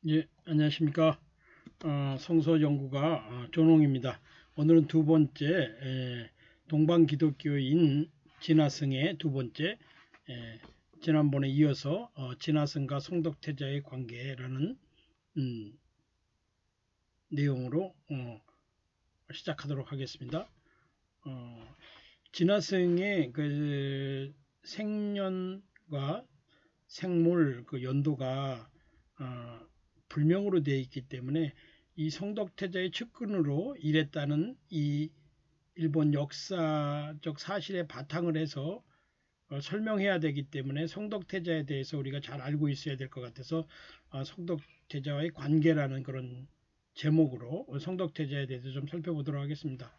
예, 안녕하십니까. 성서 연구가 존홍입니다. 오늘은 두 번째 동방기독교인 진화성의 두 번째 지난번에 이어서 진화성과 성덕태자의 관계라는 내용으로 시작하도록 하겠습니다. 진화성의 그 생년과 생몰 그 연도가 불명으로 되어 있기 때문에 이 성덕태자의 측근으로 일했다는 이 일본 역사적 사실에 바탕을 해서 설명해야 되기 때문에 성덕태자에 대해서 우리가 잘 알고 있어야 될 것 같아서 성덕태자와의 관계라는 그런 제목으로 성덕태자에 대해서 좀 살펴보도록 하겠습니다.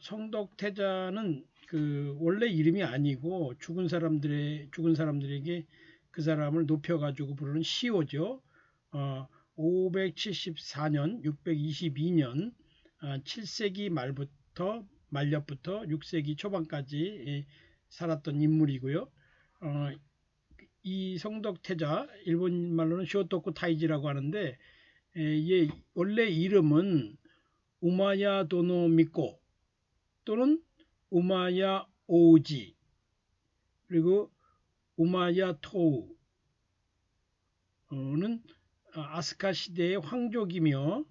성덕태자는 그 원래 이름이 아니고 죽은 사람들에게 그 사람을 높여가지고 부르는 시호죠. 574년, 622년 7세기 말년부터 6세기 초반까지 살았던 인물이고요. 이 성덕태자, 일본 말로는 쇼토쿠 타이지라고 하는데 원래 이름은 우마야 도노 미코 또는 우마야 오우지 그리고 우마야 토우는 아스카 시대의 황족이며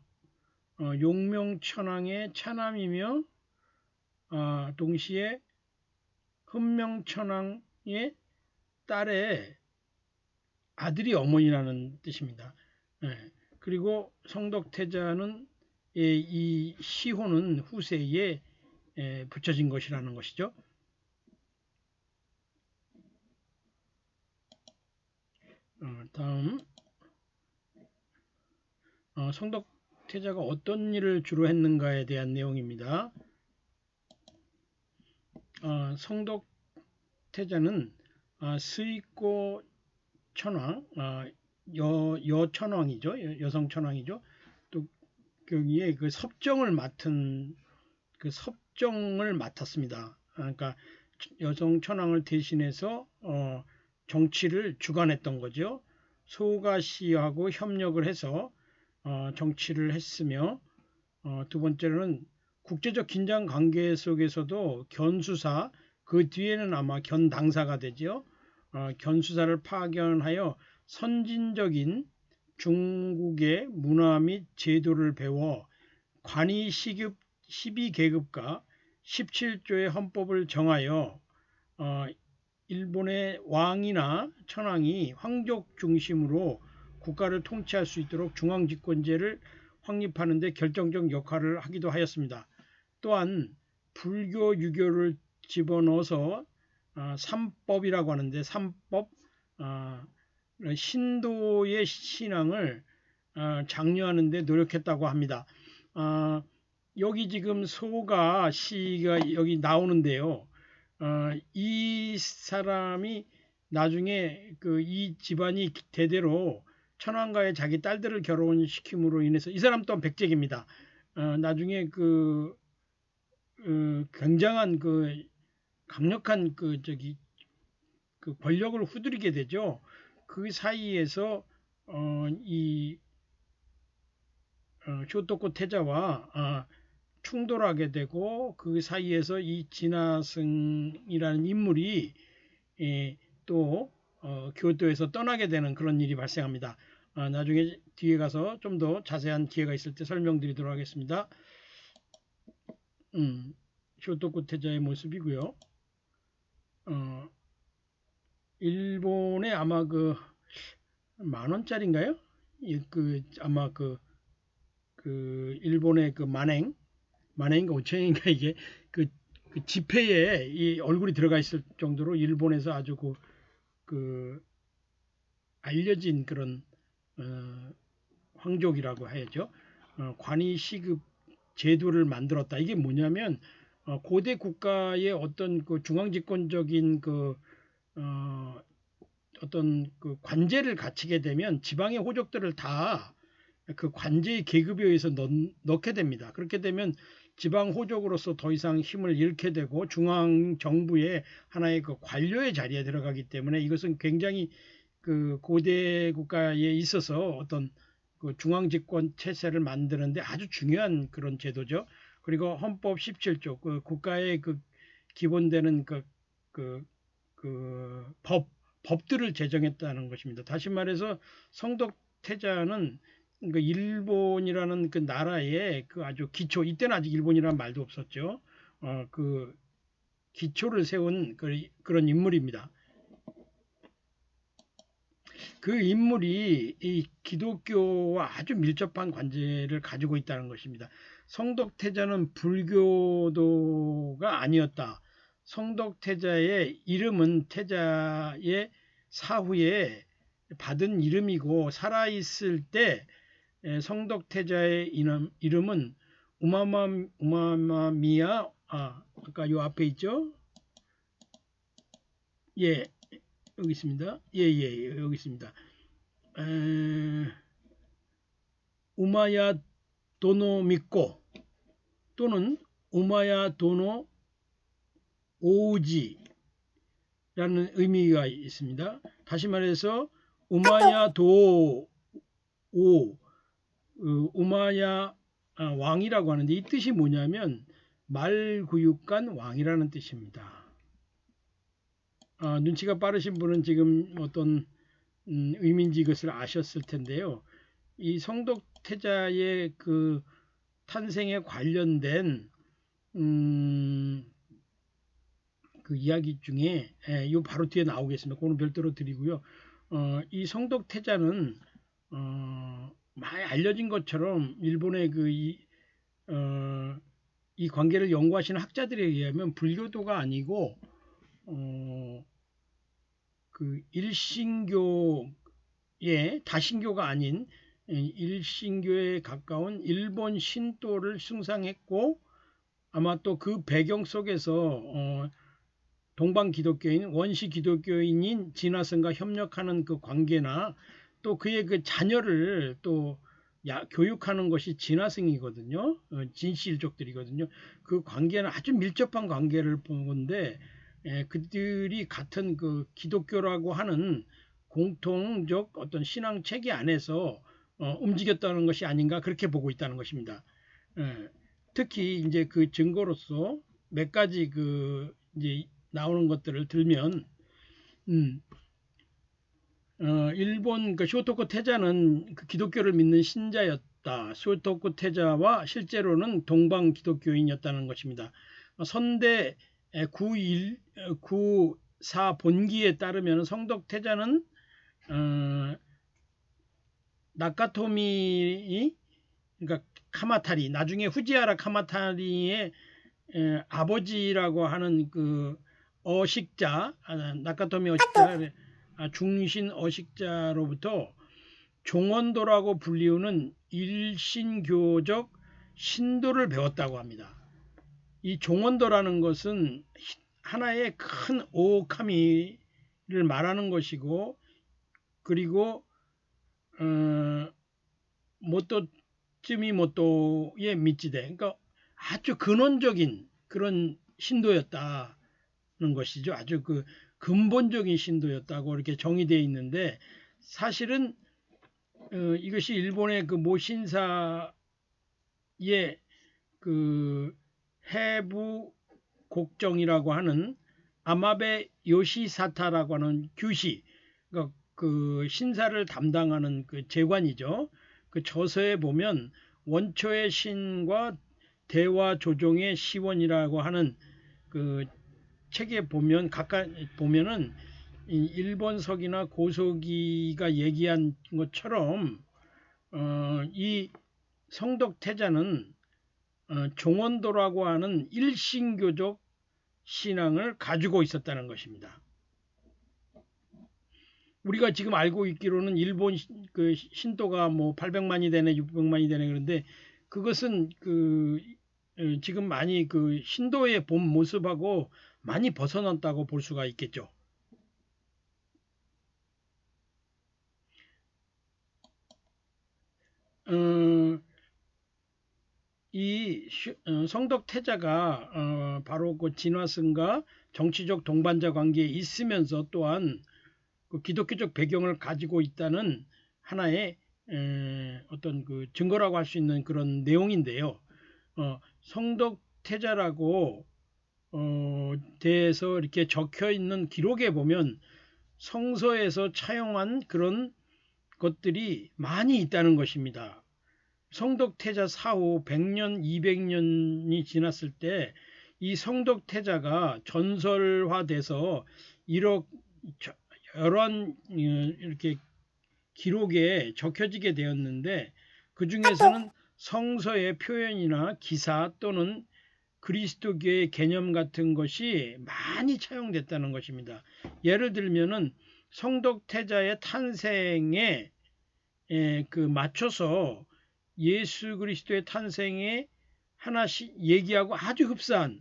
용명천왕의 차남이며 동시에 흠명천왕의 딸의 아들이 어머니라는 뜻입니다. 그리고 성덕태자는 이 시호는 후세에 붙여진 것이라는 것이죠. 다음 성덕태자가 어떤 일을 주로 했는가에 대한 내용입니다. 성덕태자는 스이코 천왕, 여천왕이죠. 여성 천왕이죠. 또 거기에 그 섭정을 맡았습니다. 그러니까 여성 천왕을 대신해서 정치를 주관했던 거죠. 소가시하고 협력을 해서 정치를 했으며 두 번째로는 국제적 긴장 관계 속에서도 견수사, 그 뒤에는 아마 견당사가 되죠. 견수사를 파견하여 선진적인 중국의 문화 및 제도를 배워 관이 시급 12계급과 17조의 헌법을 정하여 일본의 왕이나 천황이 황족 중심으로 국가를 통치할 수 있도록 중앙집권제를 확립하는 데 결정적 역할을 하기도 하였습니다. 또한 불교, 유교를 집어넣어서 삼법이라고 하는데 삼법, 신도의 신앙을 장려하는 데 노력했다고 합니다. 여기 지금 소가 시가 여기 나오는데요. 이 사람이 나중에 이 집안이 대대로 천황과의 자기 딸들을 결혼시킴으로 인해서 이 사람 또한 백제입니다. 나중에 굉장한 강력한 권력을 후드리게 되죠. 그 사이에서 이 쇼토코 태자와 충돌하게 되고 그 사이에서 이 진화승이라는 인물이 또 교토에서 떠나게 되는 그런 일이 발생합니다. 나중에 뒤에 가서 좀 더 자세한 기회가 있을 때 설명드리도록 하겠습니다. 쇼토쿠 태자의 모습이고요. 일본에 아마 만원짜리인가요? 아마 일본의 만행인가 5천엔인가 이게 그 지폐에 이 얼굴이 들어가 있을 정도로 일본에서 아주 알려진 그런 황족이라고 해야죠. 관이 시급 제도를 만들었다. 이게 뭐냐면 고대 국가의 어떤 중앙집권적인 어떤 관제를 갖추게 되면 지방의 호족들을 다 그 관제의 계급에 의해서 넣게 됩니다. 그렇게 되면 지방 호족으로서 더 이상 힘을 잃게 되고 중앙 정부의 하나의 관료의 자리에 들어가기 때문에 이것은 굉장히 그 고대 국가에 있어서 어떤 그 중앙집권 체제를 만드는데 아주 중요한 그런 제도죠. 그리고 헌법 17조 그 국가의 그 기본되는 법들을 제정했다는 것입니다. 다시 말해서 성덕태자는 그 일본이라는 그 나라의 그 아주 기초, 이때는 아직 일본이라는 말도 없었죠. 그 기초를 세운 그런 인물입니다. 그 인물이 이 기독교와 아주 밀접한 관계를 가지고 있다는 것입니다. 성덕태자는 불교도가 아니었다. 성덕태자의 이름은 태자의 사후에 받은 이름이고 살아있을 때 성덕태자의 이름은 우마마미야 아까 요 앞에 있죠? 예, 여기 있습니다. 예, 여기 있습니다. 우마야 도노 믿고 또는 우마야 도노 오우지라는 의미가 있습니다. 다시 말해서 우마야 도오 우마야 왕이라고 하는데 이 뜻이 뭐냐면 말구육간 왕이라는 뜻입니다. 눈치가 빠르신 분은 지금 어떤 의미인지 이것을 아셨을 텐데요. 이 성덕태자의 그 탄생에 관련된 그 이야기 중에 요 바로 뒤에 나오겠습니다. 그거는 별도로 드리고요. 이 성덕태자는 많이 알려진 것처럼 일본의 이 관계를 연구하시는 학자들에 의하면 불교도가 아니고 그 일신교의 다신교가 아닌 일신교에 가까운 일본 신도를 숭상했고 아마 또 그 배경 속에서 동방 기독교인 원시 기독교인인 진화성과 협력하는 그 관계나 또 그의 그 자녀를 또 교육하는 것이 진화성이거든요. 진실족들이거든요. 그 관계는 아주 밀접한 관계를 보는데 그들이 같은 그 기독교라고 하는 공통적 어떤 신앙 체계 안에서 움직였다는 것이 아닌가 그렇게 보고 있다는 것입니다. 특히 이제 그 증거로서 몇 가지 그 이제 나오는 것들을 들면 일본 그 쇼토쿠 태자는 그 기독교를 믿는 신자였다. 쇼토쿠 태자와 실제로는 동방 기독교인이었다는 것입니다. 선대 94 본기에 따르면 성덕태자는 나카토미 그러니까 카마타리 나중에 후지하라 카마타리의 아버지라고 하는 그 어식자 나카토미 어식자 중신 어식자로부터 종원도라고 불리우는 일신교적 신도를 배웠다고 합니다. 이 종원도라는 것은 하나의 큰 오카미를 말하는 것이고 그리고 모토츠미모토의 미치데 그러니까 아주 근원적인 그런 신도였다는 것이죠. 아주 그 근본적인 신도였다고 이렇게 정의되어 있는데 사실은 이것이 일본의 그 모신사의 그 해부 곡정이라고 하는 아마베 요시사타라고 하는 규시 그러니까 그 신사를 담당하는 그 제관이죠. 그 저서에 보면 원초의 신과 대화 조종의 시원이라고 하는 그 책에 보면 각각 보면은 일본석이나 고서기가 얘기한 것처럼 이 성덕태자는 종원도라고 하는 일신교적 신앙을 가지고 있었다는 것입니다. 우리가 지금 알고 있기로는 일본 그 신도가 뭐 800만이 되네 600만이 되네 그런데 그것은 그 지금 많이 그 신도의 본 모습하고 많이 벗어났다고 볼 수가 있겠죠. 이 성덕태자가 바로 그 진화승과 정치적 동반자 관계에 있으면서 또한 그 기독교적 배경을 가지고 있다는 하나의 어떤 그 증거라고 할 수 있는 그런 내용인데요. 성덕태자라고 대해서 이렇게 적혀 있는 기록에 보면 성서에서 차용한 그런 것들이 많이 있다는 것입니다. 성덕태자 사후 100년, 200년이 지났을 때 이 성덕태자가 전설화돼서 여러한 이렇게 기록에 적혀지게 되었는데 그 중에서는 성서의 표현이나 기사 또는 그리스도교의 개념 같은 것이 많이 차용됐다는 것입니다. 예를 들면은 성덕태자의 탄생에 그 맞춰서 예수 그리스도의 탄생에 하나씩 얘기하고 아주 흡사한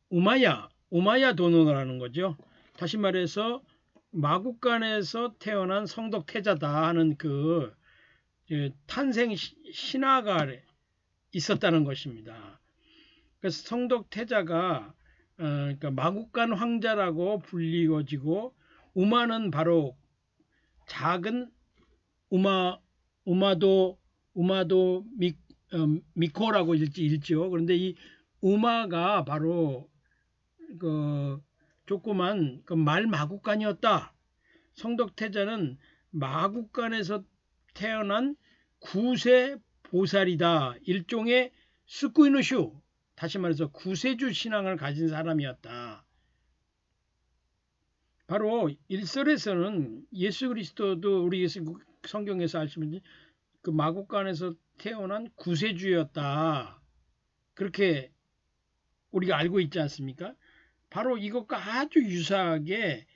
우마야 도노라는 거죠. 다시 말해서 마국간에서 태어난 성덕태자다 하는 그 탄생 신화가 있었다는 것입니다. 그래서 성덕태자가 그러니까 마국간 황자라고 불리워지고 우마는 바로 작은 우마도 미코라고 읽죠. 그런데 이 우마가 바로 그 조그만 그 말 마국간이었다. 성덕태자는 마국간에서 태어난 구세 보살이다. 일종의 스쿠이누슈, 다시 말해서 구세주 신앙을 가진 사람이었다. 바로 일설에서는 예수 그리스도도 우리 성경에서 아시면 그 마국간에서 태어난 구세주였다. 그렇게 우리가 알고 있지 않습니까? 바로 이것과 아주 유사하게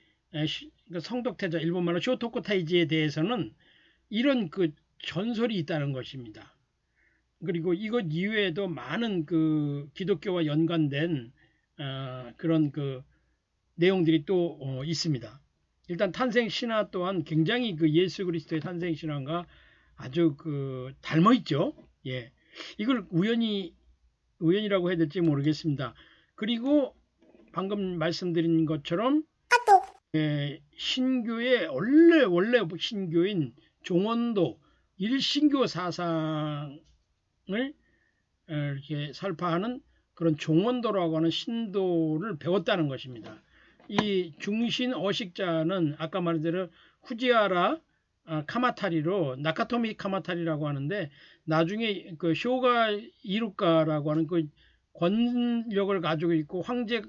성덕태자 일본말로 쇼토코 타이지에 대해서는 이런 그 전설이 있다는 것입니다. 그리고 이것 이외에도 많은 그 기독교와 연관된 그런 그 내용들이 또 있습니다. 일단 탄생 신화 또한 굉장히 그 예수 그리스도의 탄생 신화가 아주 그 닮아 있죠. 예, 이걸 우연이라고 해야 될지 모르겠습니다. 그리고 방금 말씀드린 것처럼 신교의 원래 신교인 종원도 일신교 사상을 이렇게 설파하는 그런 종원도라고 하는 신도를 배웠다는 것입니다. 이 중신 어식자는 아까 말한 후지하라 카마타리로 나카토미 카마타리라고 하는데 나중에 그 쇼가 이루카라고 하는 그 권력을 가지고 있고 황제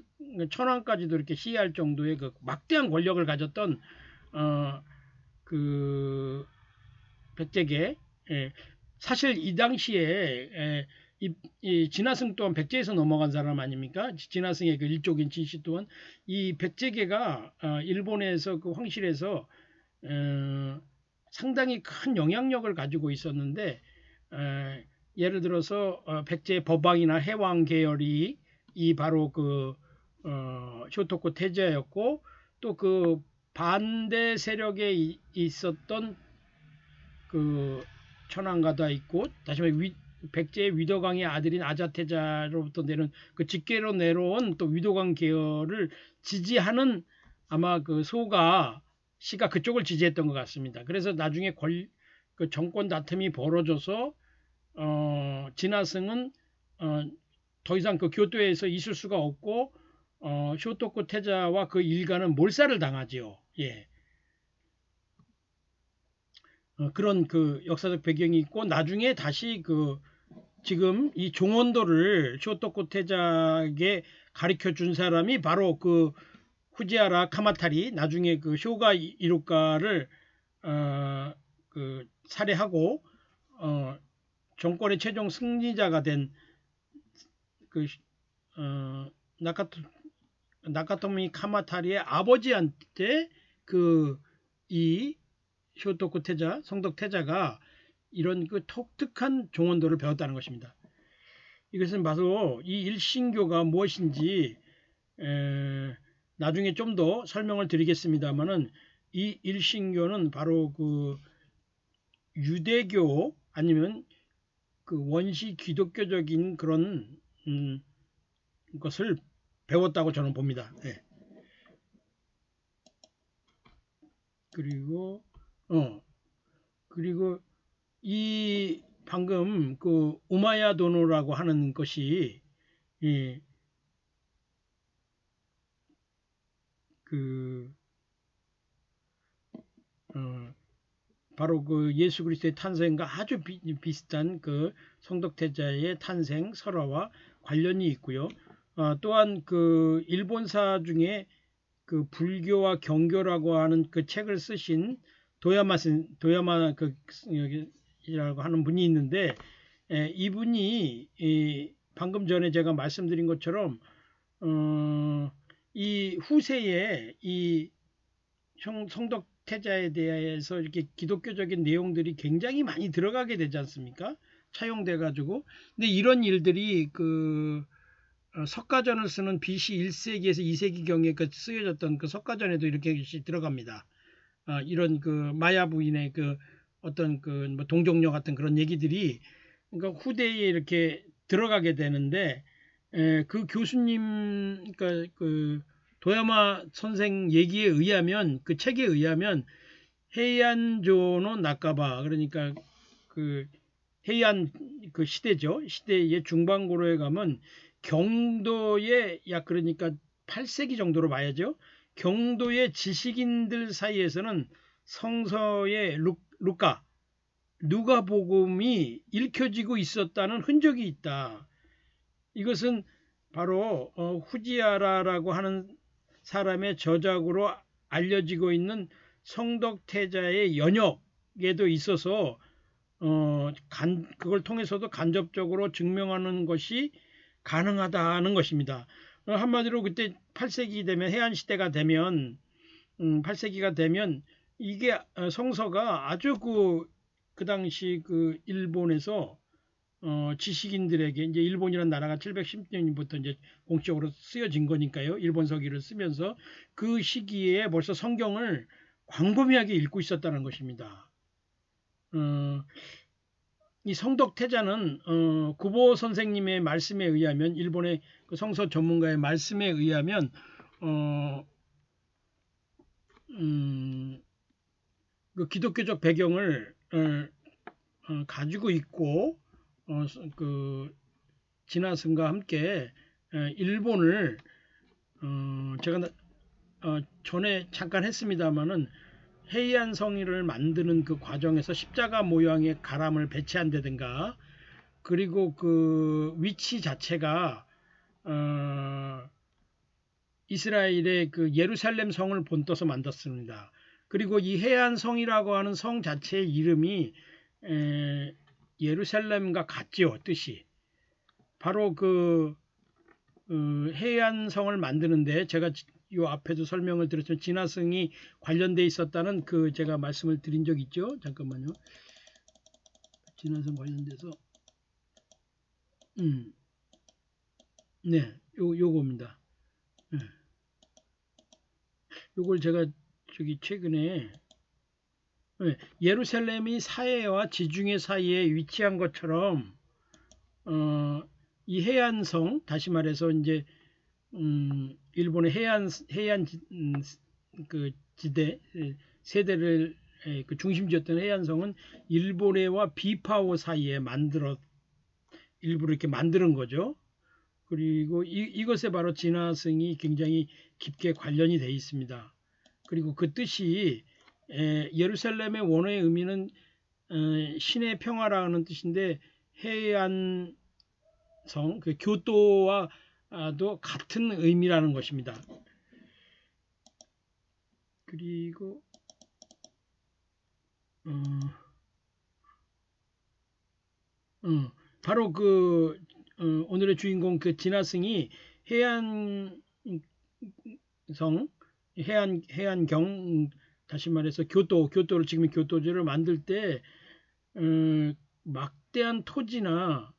천황까지도 이렇게 시해할 정도의 그 막대한 권력을 가졌던 그 백제계. 사실 이 당시에 이 진화승 또한 백제에서 넘어간 사람 아닙니까? 진화승의 그 일족인 진씨 또한 이 백제계가 일본에서 그 황실에서 상당히 큰 영향력을 가지고 있었는데 예를 들어서 백제 법왕이나 해왕 계열이 이 바로 그 쇼토코 태자였고 또 그 반대 세력에 있었던 그 천황가다 있고 다시 말해 백제의 위도강의 아들인 아자태자로부터 내는 그 직계로 내려온 또 위도강 계열을 지지하는 아마 그 소가 씨가 그쪽을 지지했던 것 같습니다. 그래서 나중에 그 정권 다툼이 벌어져서 진화승은 더 이상 그 교토에서 있을 수가 없고 쇼토코 태자와 그 일가는 몰살을 당하지요. 예. 그런 그 역사적 배경이 있고 나중에 다시 그 지금 이 종원도를 쇼토코 태자에게 가르쳐 준 사람이 바로 그 후지하라 카마타리 나중에 그 쇼가 이루카를 그 살해하고 정권의 최종 승리자가 된 그 나카토미 카마타리의 아버지한테 그 이 쇼토코 태자 성덕 태자가 이런 그 독특한 종원도를 배웠다는 것입니다. 이것은 바로 이 일신교가 무엇인지 나중에 좀 더 설명을 드리겠습니다만은 이 일신교는 바로 그 유대교 아니면 그 원시 기독교적인 그런 것을 배웠다고 저는 봅니다. 네. 그리고 그리고 이 방금 그 우마야도노라고 하는 것이 예, 그 바로 그 예수 그리스도의 탄생과 아주 비슷한 그 성덕태자의 탄생 설화와 관련이 있고요. 또한 그 일본사 중에 그 불교와 경교라고 하는 그 책을 쓰신 도야마 그이라고 하는 분이 있는데 이분이 방금 전에 제가 말씀드린 것처럼 이 후세에 이 성덕태자에 대해서 이렇게 기독교적인 내용들이 굉장히 많이 들어가게 되지 않습니까? 차용돼 가지고 근데 이런 일들이 그 석가전을 쓰는 BC 1세기에서 2세기경에 그 쓰여졌던 그 석가전에도 이렇게 들어갑니다. 이런 그 마야 부인의 그 어떤 그 뭐 동정녀 같은 그런 얘기들이 그러니까 후대에 이렇게 들어가게 되는데 그 교수님 그러니까 그 도야마 선생 얘기에 의하면 그 책에 의하면 헤이안조노 나카바 그러니까 그 헤이안 그 시대죠. 시대의 중반고로에 가면 경도의 약 그러니까 8세기 정도로 봐야죠. 경도의 지식인들 사이에서는 성서의 누가복음이 읽혀지고 있었다는 흔적이 있다. 이것은 바로 후지아라라고 하는 사람의 저작으로 알려지고 있는 성덕태자의 연역에도 있어서 그걸 통해서도 간접적으로 증명하는 것이 가능하다는 것입니다. 한마디로 그때 8세기 되면 해안시대가 되면 8세기가 되면 이게 성서가 아주 그 당시 그 일본에서 지식인들에게 이제 일본이라는 나라가 710년부터 이제 공식적으로 쓰여진 거니까요. 일본 서기를 쓰면서 그 시기에 벌써 성경을 광범위하게 읽고 있었다는 것입니다. 이 성덕태자는 구보 선생님의 말씀에 의하면 일본의 그 성서 전문가의 말씀에 의하면 그 기독교적 배경을 가지고 있고 그 진화승과 함께 일본을 제가 전에 잠깐 했습니다마는 헤이안 성의를 만드는 그 과정에서 십자가 모양의 가람을 배치한다든가 그리고 그 위치 자체가 이스라엘의 그 예루살렘 성을 본떠서 만들었습니다. 그리고 이 헤이안 성이라고 하는 성 자체의 이름이 예루살렘과 같지요, 뜻이. 바로 그 헤이안 성을 만드는데 제가 요 앞에도 설명을 드렸지만 진화성이 관련돼 있었다는 그 제가 말씀을 드린 적 있죠. 잠깐만요. 진화성 관련돼서 네, 요겁니다. 네. 요걸 제가 저기 최근에 예루살렘이 사해와 지중해 사이에 위치한 것처럼 이 해안성 다시 말해서 이제 일본의 해안 그 지대 세대를 그 중심지였던 해안성은 일본해와 비파오 사이에 일부러 이렇게 만드는 거죠. 그리고 이것에 바로 진화성이 굉장히 깊게 관련이 되어 있습니다. 그리고 그 뜻이 예루살렘의 원어의 의미는 신의 평화라는 뜻인데 해안성 그 교토와도 같은 의미라는 것입니다. 그리고 바로 그 오늘의 주인공 그 진화승이 해안경 다시 말해서 교토를 지금 교토지를 만들 때 막대한 토지나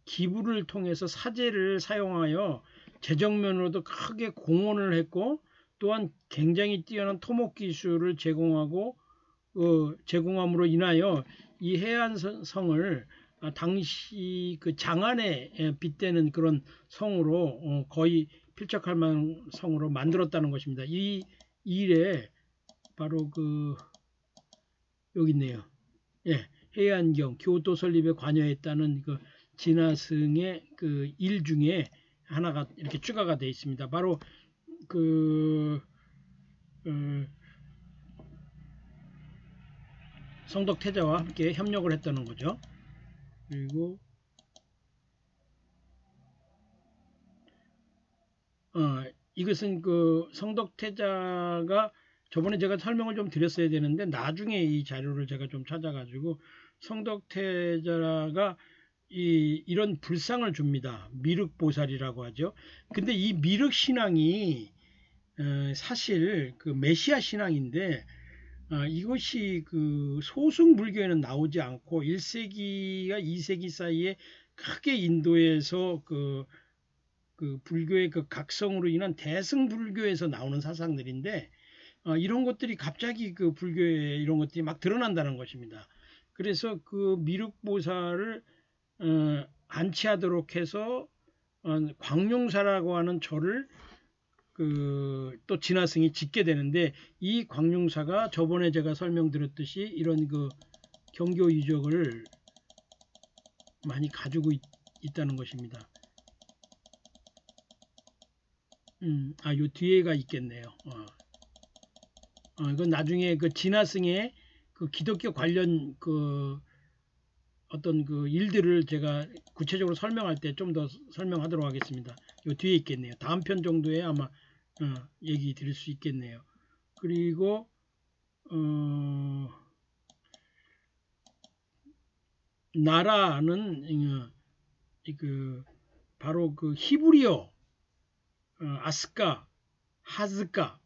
기부를 통해서 사제를 사용하여 재정면으로도 크게 공헌을 했고 또한 굉장히 뛰어난 토목 기술을 제공함으로 인하여 이 해안성을 당시 그 장안에 빗대는 그런 성으로 거의 필적할 만한 성으로 만들었다는 것입니다. 이 일에 바로 여기 있네요. 예, 해안경 교도 설립에 관여했다는 진화승의 일 중에 하나가 이렇게 추가가 되어 있습니다. 바로 성덕태자와 함께 협력을 했다는 거죠. 그리고 이것은 성덕태자가 저번에 제가 설명을 좀 드렸어야 되는데 나중에 이 자료를 제가 좀 찾아가지고 성덕태자가 이런 불상을 줍니다. 미륵보살이라고 하죠. 근데 이 미륵신앙이 사실 메시아 신앙인데 이것이 소승불교에는 나오지 않고 1세기와 2세기 사이에 크게 인도에서 불교의 각성으로 인한 대승불교에서 나오는 사상들인데 이런 것들이 갑자기 불교에 이런 것들이 막 드러난다는 것입니다. 그래서 미륵보살을 안치하도록 해서 광룡사라고 하는 절을 또 진화승이 짓게 되는데 이 광룡사가 저번에 제가 설명드렸듯이 이런 경교 유적을 많이 가지고 있다는 것입니다. 요 뒤에가 있겠네요. 이건 나중에 진화승의 기독교 관련 어떤 일들을 제가 구체적으로 설명할 때 좀 더 설명하도록 하겠습니다. 요 뒤에 있겠네요. 다음 편 정도에 아마 얘기 드릴 수 있겠네요. 그리고 나라는 바로 히브리어 아스카, 하즈카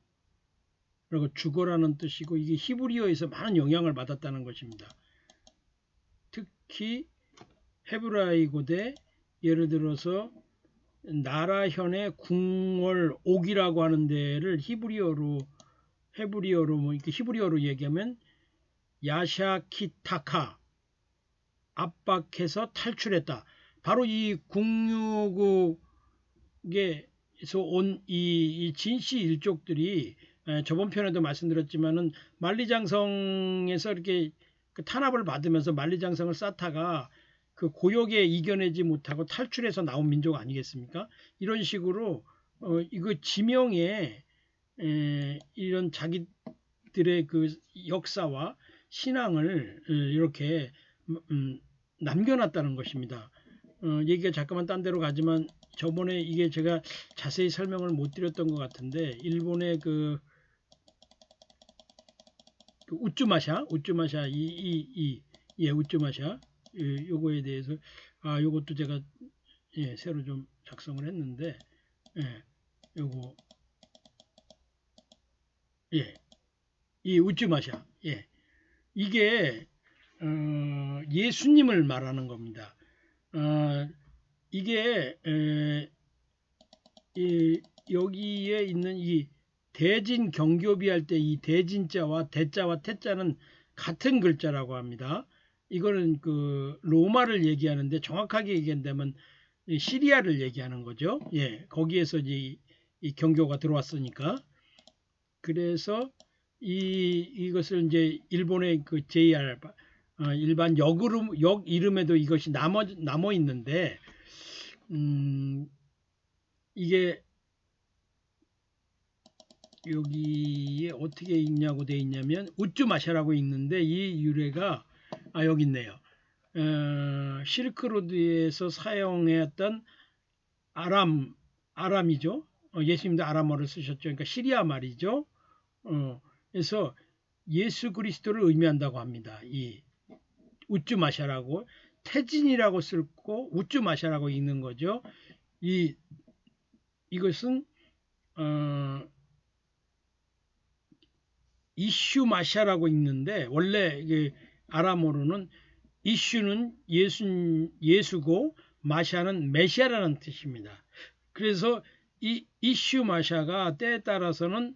그리고 죽어라는 뜻이고 이게 히브리어에서 많은 영향을 받았다는 것입니다. 특히 헤브라이고대 예를 들어서 나라현의 궁월옥이라고 하는 데를 히브리어로 히브리어로 얘기하면 야샤키타카 압박해서 탈출했다. 바로 이 궁유국에서 온 이 진씨 일족들이 저번 편에도 말씀드렸지만은 만리장성에서 이렇게 탄압을 받으면서 만리장성을 쌓다가 고역에 이겨내지 못하고 탈출해서 나온 민족 아니겠습니까? 이런 식으로 이거 지명에 이런 자기들의 역사와 신앙을 이렇게 남겨놨다는 것입니다. 얘기가 잠깐만 딴 데로 가지만 저번에 이게 제가 자세히 설명을 못 드렸던 것 같은데 일본의 우쭈마샤 우쭈마샤 요거에 대해서 요것도 제가 새로 좀 작성을 했는데 요거 이 우쭈마샤 이게 예수님을 말하는 겁니다. 이게 여기에 있는 이 대진 경교비 할 때 이 대진자와 대자와 태자는 같은 글자라고 합니다. 이거는 로마를 얘기하는데 정확하게 얘기한다면 시리아를 얘기하는 거죠. 거기에서 이 경교가 들어왔으니까. 그래서 이것을 이제 일본의 JR 일반 역 이름에도 이것이 남아 있는데 이게 여기에 어떻게 읽냐고 돼 있냐면 우쭈마샤라고 읽는데 이 유래가 여기 있네요. 실크로드에서 사용했던 아람이죠. 예수님도 아람어를 쓰셨죠. 그러니까 시리아 말이죠. 그래서 예수 그리스도를 의미한다고 합니다. 이 우쭈마샤라고 태진이라고 쓰고 우쭈마샤라고 읽는 거죠. 이것은 이슈마샤라고 읽는데 원래 이게 아람어로는 이슈는 예수고 마샤는 메시아라는 뜻입니다. 그래서 이 이슈마샤가 때에 따라서는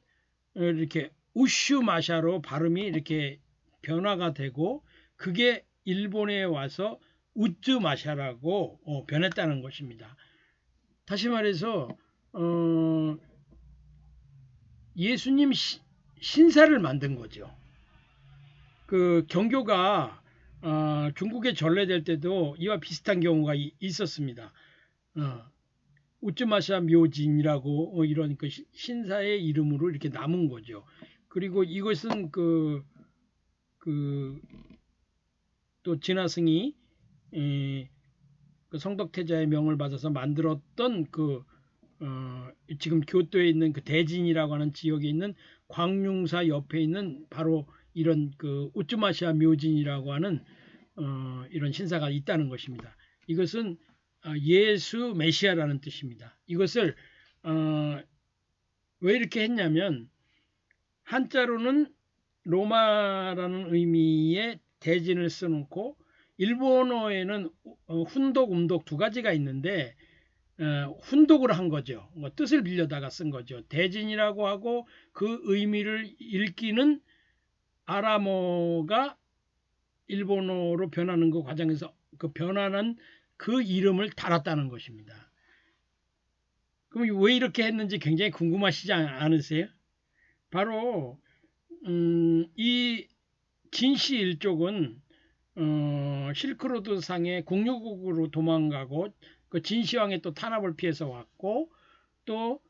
이렇게 우슈마샤로 발음이 이렇게 변화가 되고 그게 일본에 와서 우쯔마샤라고 변했다는 것입니다. 다시 말해서 예수님 신사를 만든 거죠. 그 경교가 중국에 전래될 때도 이와 비슷한 경우가 있었습니다. 우쯔마샤 묘진이라고 이런 그 신사의 이름으로 이렇게 남은 거죠. 그리고 이것은 또 진화승이 그 성덕태자의 명을 받아서 만들었던 지금 교토에 있는 그 대진이라고 하는 지역에 있는 광룡사 옆에 있는 바로 이런 그 우쯔마시아 묘진이라고 하는 이런 신사가 있다는 것입니다. 이것은 예수 메시아라는 뜻입니다. 이것을 왜 이렇게 했냐면 한자로는 로마라는 의미의 대진을 써놓고 일본어에는 훈독, 음독 두 가지가 있는데 훈독을 한 거죠. 뜻을 빌려다가 쓴 거죠. 대진이라고 하고 그 의미를 읽기는 아람어가 일본어로 변하는 그 과정에서 그 변하는 그 이름을 달았다는 것입니다. 그럼 왜 이렇게 했는지 굉장히 궁금하시지 않으세요? 바로 이 진시 일족은 실크로드 상의 공유국으로 도망가고 그 진시황의 또 탄압을 피해서 왔고 또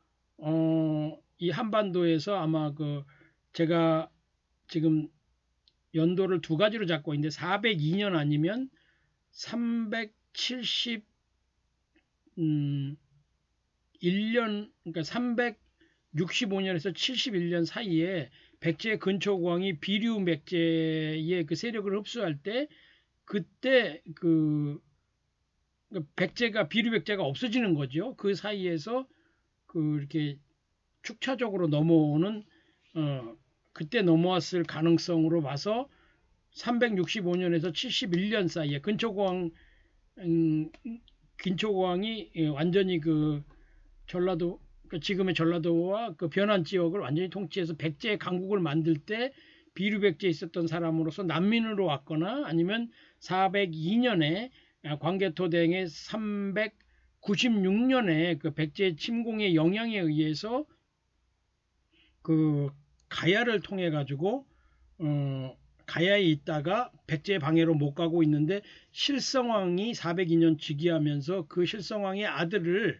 이 한반도에서 아마 제가 지금 연도를 두 가지로 잡고 있는데 402년 아니면 371년 그러니까 365년에서 71년 사이에 백제 근초고왕이 비류 백제의 그 세력을 흡수할 때 그때 백제가 비류 백제가 없어지는 거죠. 그 사이에서 이렇게 축차적으로 넘어오는 그때 넘어왔을 가능성으로 봐서 365년에서 71년 사이에 근초고왕이 완전히 전라도 지금의 전라도와 그 변한 지역을 완전히 통치해서 백제 강국을 만들 때 비류백제에 있었던 사람으로서 난민으로 왔거나 아니면 402년에 광개토대행의 396년에 그 백제 침공의 영향에 의해서 그 가야를 통해 가지고 가야에 있다가 백제 방해로 못 가고 있는데 실성왕이 402년 즉위하면서 그 실성왕의 아들을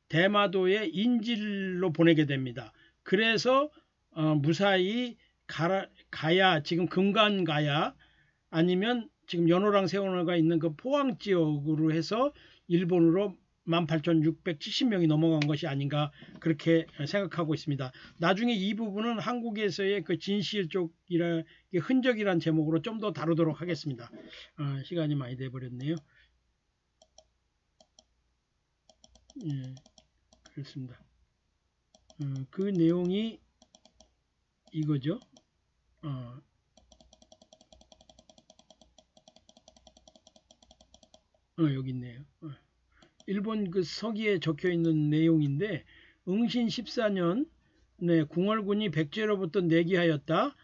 대마도의 인질로 보내게 됩니다. 그래서 무사히 가야 지금 금관가야 아니면 지금 연호랑 세원호가 있는 그 포항 지역으로 해서 일본으로 18,670명이 넘어간 것이 아닌가 그렇게 생각하고 있습니다. 나중에 이 부분은 한국에서의 그 진실족이라 흔적이란 제목으로 좀 더 다루도록 하겠습니다. 시간이 많이 돼 버렸네요. 예, 그렇습니다. 그 내용이 이거죠. 여기 있네요. 일본 그 서기에 적혀 있는 내용인데 응신 14년 네, 궁얼군이 백제로부터 내기하였다.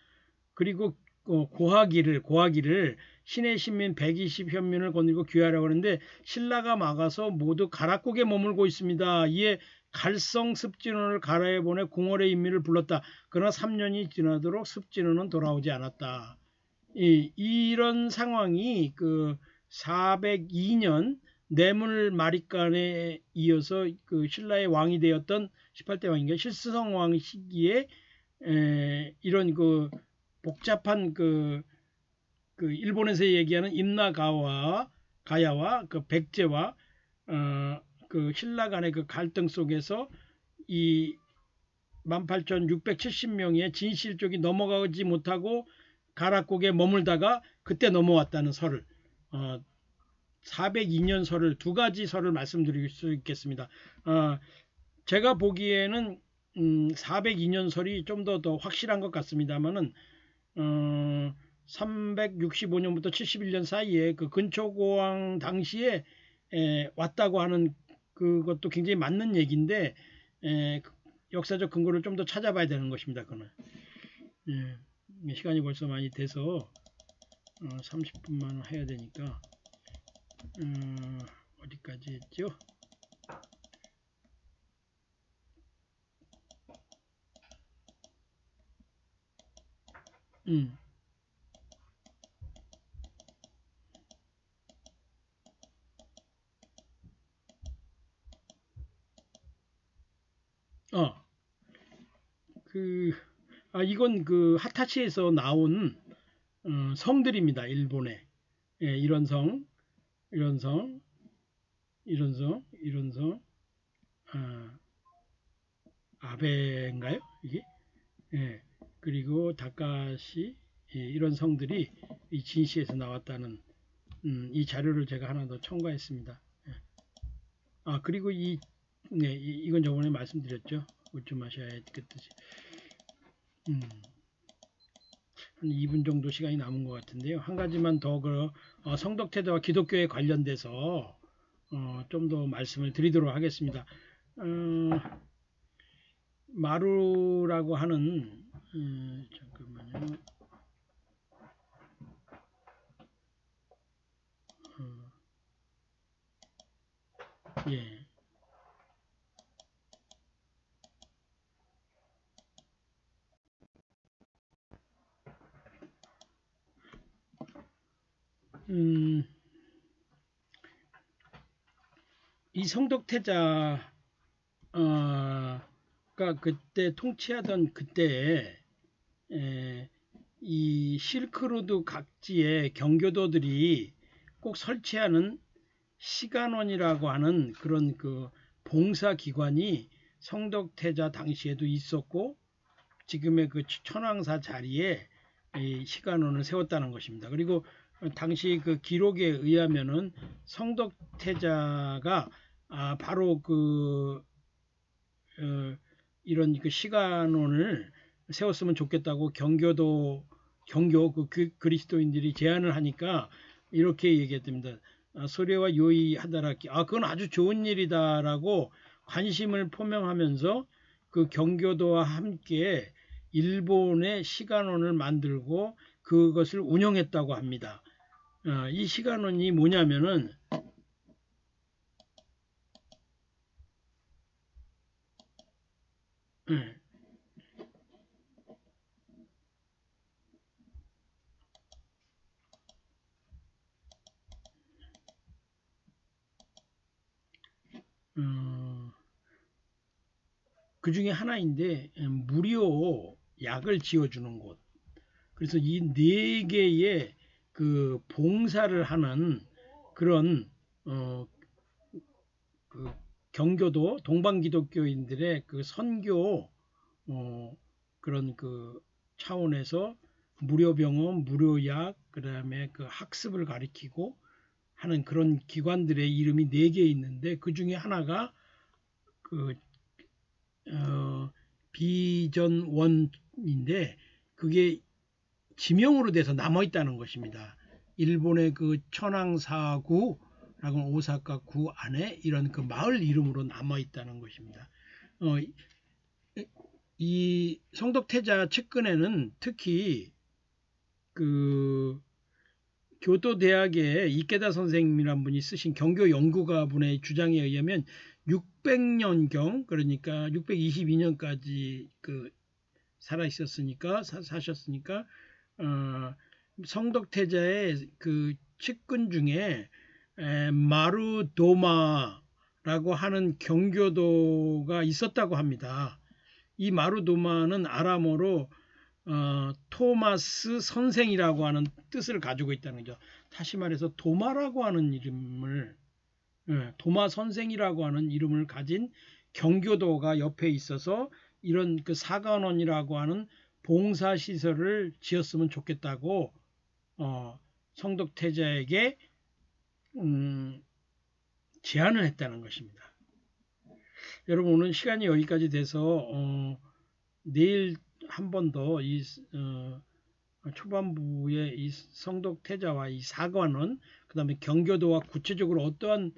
그리고 고하기를 신의 신민 120현민을 거느리고 귀하라고 하는데 신라가 막아서 모두 가락국에 머물고 있습니다. 이에 갈성 습진원을 가라에 보내 궁얼의 인민을 불렀다. 그러나 3년이 지나도록 습진원은 돌아오지 않았다. 이런 상황이 402년 내물 마립간에 이어서 신라의 왕이 되었던 18대 왕인가 실스성 왕 시기에 이런 복잡한 일본에서 얘기하는 임나가와 가야와 백제와 신라 간의 갈등 속에서 이 18,670명의 진실족이 넘어가지 못하고 가락국에 머물다가 그때 넘어왔다는 설을 402년 설을 두 가지 설을 말씀드릴 수 있겠습니다. 제가 보기에는 402년 설이 좀 더 확실한 것 같습니다만은 365년부터 71년 사이에 그 근초고왕 당시에 왔다고 하는 그것도 굉장히 맞는 얘기인데 역사적 근거를 좀 더 찾아봐야 되는 것입니다. 그는 시간이 벌써 많이 돼서 30분만 해야 되니까 어디까지 했죠? 음, 어, 그, 이건 그 하타치에서 나온 성들입니다. 일본의. 예, 이런 성, 이런 성, 이런 성, 이런 성, 아, 아베인가요? 이게? 예, 그리고 다카시, 예, 이런 성들이 이 진시에서 나왔다는 이 자료를 제가 하나 더 첨가했습니다. 예. 그리고 네, 이건 저번에 말씀드렸죠. 웃지 마셔야 했듯이. 음, 한 2분 정도 시간이 남은 것 같은데요. 한 가지만 더 성덕태도와 기독교에 관련돼서 좀 더 말씀을 드리도록 하겠습니다. 어, 마루라고 하는 잠깐만요. 어, 예. 이 성덕태자 가 그때 통치하던 그때에 이 실크로드 각지의 경교도들이 꼭 설치하는 시간원이라고 하는 그런 그 봉사기관이 성덕태자 당시에도 있었고 지금의 그 천황사 자리에 이 시간원을 세웠다는 것입니다. 그리고 당시 그 기록에 의하면은 성덕태자가 바로 이런 그 시간원을 세웠으면 좋겠다고 경교 그리스도인들이 제안을 하니까 이렇게 얘기했답니다. 소례와 요의 하다라기 그건 아주 좋은 일이다라고 관심을 표명하면서 그 경교도와 함께 일본의 시간원을 만들고 그것을 운영했다고 합니다. 이 시간원이 뭐냐면은 그 중에 하나인데 무료 약을 지어주는 곳. 그래서 이 네 개의 그 봉사를 하는 그런 그 경교도 동방기독교인들의 그 선교 그런 그 차원에서 무료 병원, 무료 약, 그다음에 그 학습을 가리키고 하는 그런 기관들의 이름이 네 개 있는데 그 중에 하나가 그 비전원인데 그게 지명으로 돼서 남아 있다는 것입니다. 일본의 그 천황사구라고 오사카 구 안에 이런 그 마을 이름으로 남아 있다는 것입니다. 이 성덕태자 측근에는 특히 그 교토 대학의 이케다 선생님이란 분이 쓰신 경교 연구가분의 주장에 의하면 600년경 그러니까 622년까지 그 살아 있었으니까 사셨으니까 성덕태자의 그 측근 중에 마루도마라고 하는 경교도가 있었다고 합니다. 이 마루도마는 아람어로 토마스 선생이라고 하는 뜻을 가지고 있다는 거죠. 다시 말해서 도마라고 하는 이름을 도마 선생이라고 하는 이름을 가진 경교도가 옆에 있어서 이런 그 사관원이라고 하는 봉사 시설을 지었으면 좋겠다고 성덕태자에게 제안을 했다는 것입니다. 여러분 오늘 시간이 여기까지 돼서 내일 한 번 더 이 초반부의 이 성덕태자와 이 사관원 그다음에 경교도와 구체적으로 어떠한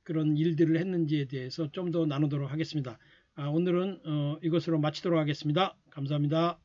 그런 일들을 했는지에 대해서 좀 더 나누도록 하겠습니다. 오늘은 이것으로 마치도록 하겠습니다. 감사합니다.